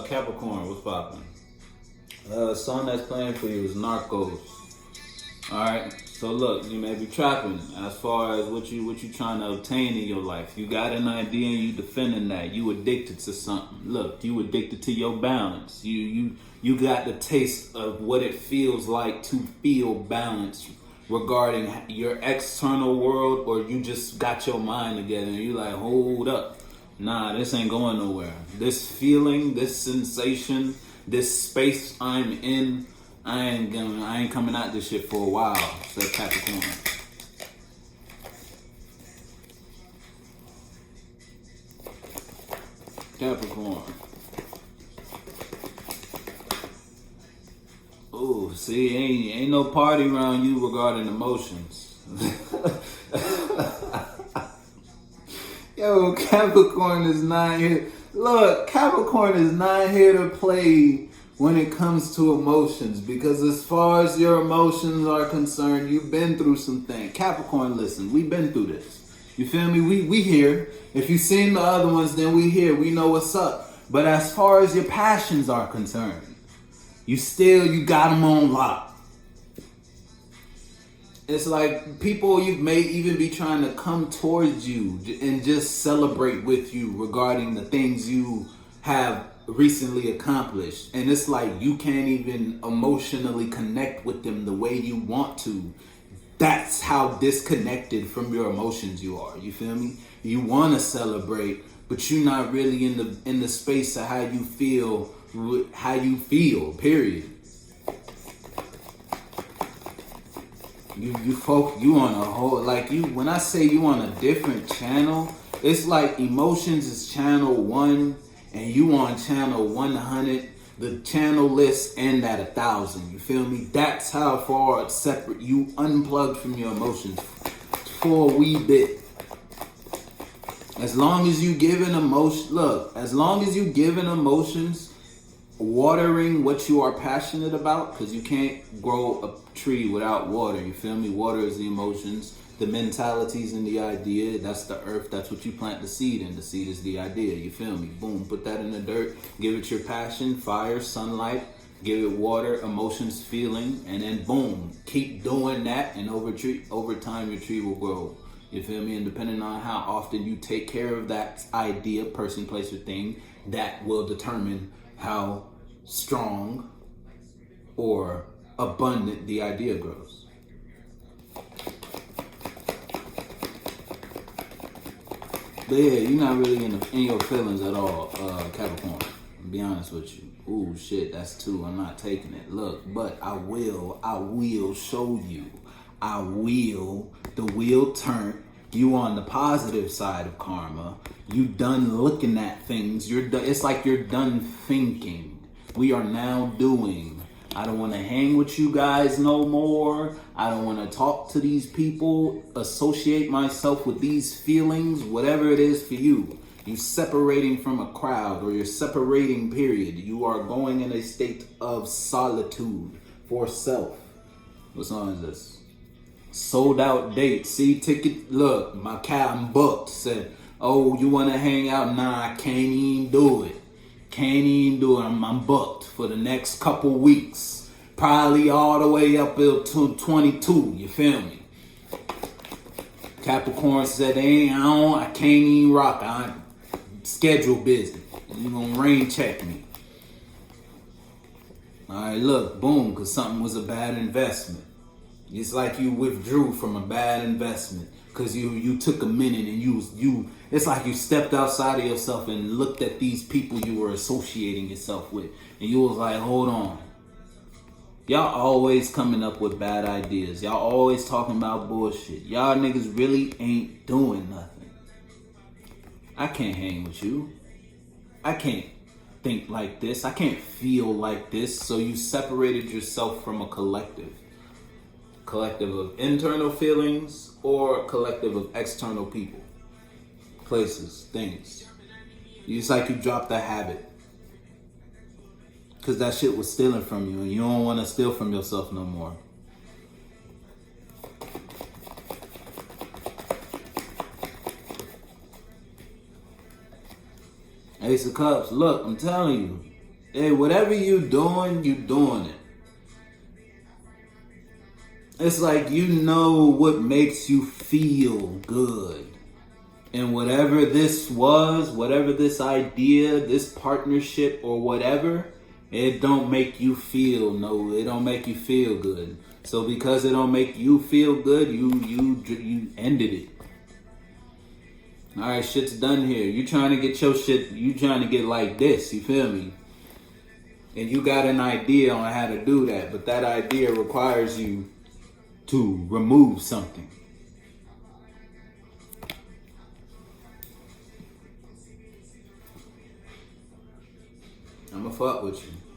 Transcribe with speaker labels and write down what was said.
Speaker 1: Capricorn, what's poppin'? Song that's playing for you is Narcos. Alright, so look, you may be trapping as far as what you trying to obtain in your life. You got an idea and you defending that. You addicted to something. Look, you addicted to your balance. You got the taste of what it feels like to feel balanced regarding your external world, or you just got your mind together and you like, hold up. Nah, this ain't going nowhere. This feeling, this sensation, this space I'm in, I ain't coming out this shit for a while. Said Capricorn. Capricorn. Ooh, see, ain't no party around you regarding emotions. Yo, Capricorn is not here. Look, Capricorn is not here to play when it comes to emotions, because as far as your emotions are concerned, you've been through some things. Capricorn, listen, we've been through this. You feel me? We here. If you've seen the other ones, then we here. We know what's up. But as far as your passions are concerned, you got them on lock. It's like people you may even be trying to come towards you and just celebrate with you regarding the things you have recently accomplished. And it's like you can't even emotionally connect with them the way you want to. That's how disconnected from your emotions you are. You feel me? You want to celebrate, but you're not really in the space of how you feel, period. You on a whole, like when I say you on a different channel, it's like emotions is channel 1 and you on channel 100. The channel lists end at 1,000. You feel me? That's how far it's separate. You unplugged from your emotions for a wee bit. As long as you giving emotions, watering what you are passionate about, because you can't grow a tree without water. You feel me? Water is the emotions, the mentalities, and the idea. That's the earth. That's what you plant the seed in. The seed is the idea. You feel me? Boom. Put that in the dirt. Give it your passion, fire, sunlight. Give it water, emotions, feeling, and then boom. Keep doing that, and over time your tree will grow. You feel me? And depending on how often you take care of that idea, person, place, or thing, that will determine how strong or abundant the idea grows. But yeah, you're not really in your feelings at all, Capricorn. To be honest with you. Ooh, shit, that's 2. I'm not taking it. Look, but I will show you. The wheel turn. You on the positive side of karma. You done looking at things. It's like you're done thinking. We are now doing. I don't want to hang with you guys no more. I don't want to talk to these people, associate myself with these feelings, whatever it is for you. You separating from a crowd, or you're separating, period. You are going in a state of solitude for self. What song is this? Sold out date. See, ticket. Look, my cat, I'm booked. Said, oh, you want to hang out? Nah, I can't even do it. I'm booked for the next couple weeks. Probably all the way up till 22. You feel me? Capricorn said, I can't even rock. I'm schedule busy. You gonna rain check me. Alright, look, boom, because something was a bad investment. It's like you withdrew from a bad investment because you took a minute and you it's like you stepped outside of yourself and looked at these people you were associating yourself with, and you was like, hold on. Y'all always coming up with bad ideas. Y'all always talking about bullshit. Y'all niggas really ain't doing nothing. I can't hang with you. I can't think like this. I can't feel like this. So you separated yourself from a collective. Collective of internal feelings or collective of external people, places, things. It's like you dropped the habit because that shit was stealing from you, and you don't want to steal from yourself no more. Ace of Cups. Look, I'm telling you, Hey, whatever you doing it. It's like you know what makes you feel good. And whatever this was, whatever this idea, this partnership or whatever, it don't make you feel it don't make you feel good. So because it don't make you feel good, you ended it. All right, shit's done here. You trying to get your shit, you trying to get like this, you feel me? And you got an idea on how to do that, but that idea requires you to remove something. I'ma fuck with you.